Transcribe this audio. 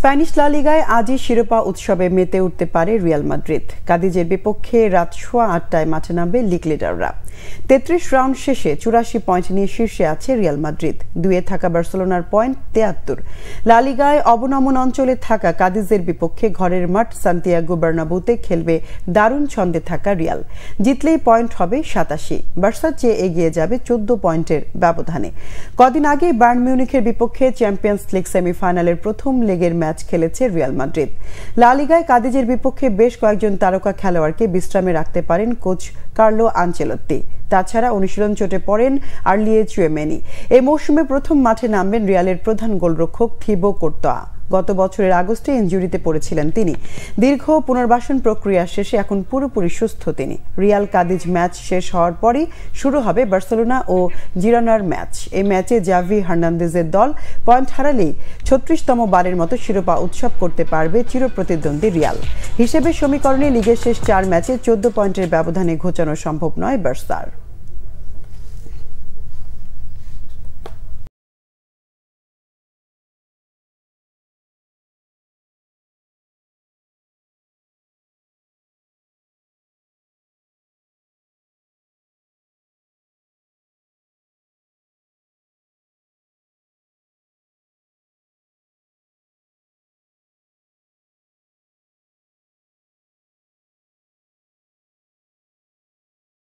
Spanish লা লিগায় আজই শিরোপা উৎসবে মেতে উঠতে পারে রিয়াল মাদ্রিদ। কাদিজের বিপক্ষে রাত 8:15 মাঠে নামবে লিগ লিডাররা। 33 রাউন্ড শেষে 84 পয়েন্ট নিয়ে শীর্ষে আছে রিয়াল মাদ্রিদ। দুয়ে থাকা বার্সেলোনার পয়েন্ট 73। লা লিগায় অবনমন অঞ্চলে থাকা কাদিজের বিপক্ষে ঘরের মাঠ সান্তিয়াগো বার্নাব্যুতে খেলবে দারুণ ছন্দে থাকা রিয়াল। জিতলেই পয়েন্ট হবে 87। বার্সার চেয়ে এগিয়ে যাবে 14 পয়েন্টের ব্যবধানে। কদিন আগে বায়ার্ন মিউনিখের বিপক্ষে চ্যাম্পিয়ন্স লিগ সেমিফাইনালের প্রথম লেগের ম্যাচ খেলেছে রিয়াল মাদ্রিদ। লা লিগায় কাদিজের বিপক্ষে বেশ কয়েকজন তারকা খেলোয়াড়কে বিশ্রামে রাখতে পারেন কোচ কার্লো আনচেলত্তি। তাছাড়া অনুশীলন চোটে পড়েন আর্লিয়ে চুয়েমেনি। এই মৌসুমে প্রথম মাঠে নামবেন রিয়ালের প্রধান গোলরক্ষক থিবো কোর্তোয়া। গত বছরের আগস্টে ইনজুরিতে পড়েছিলেন তিনি। দীর্ঘ পুনর্বাসন প্রক্রিয়া শেষে এখন পুরোপুরি সুস্থ তিনি। রিয়াল কাদিজ ম্যাচ শেষ হওয়ার পরই শুরু হবে বার্সেলোনা ও জিরোনার ম্যাচ। এই ম্যাচে জাভি হার্নান্দেজের দল পয়েন্ট হারালেই 36তম বারের মতো শিরোপা উৎসব করতে পারবে চিরপ্রতিদ্বন্দ্বী রিয়াল। হিসেবে সমীকরণে লিগের শেষ 4 ম্যাচে 14 পয়েন্টের ব্যবধানে ঘোচানো সম্ভব নয় বার্সার।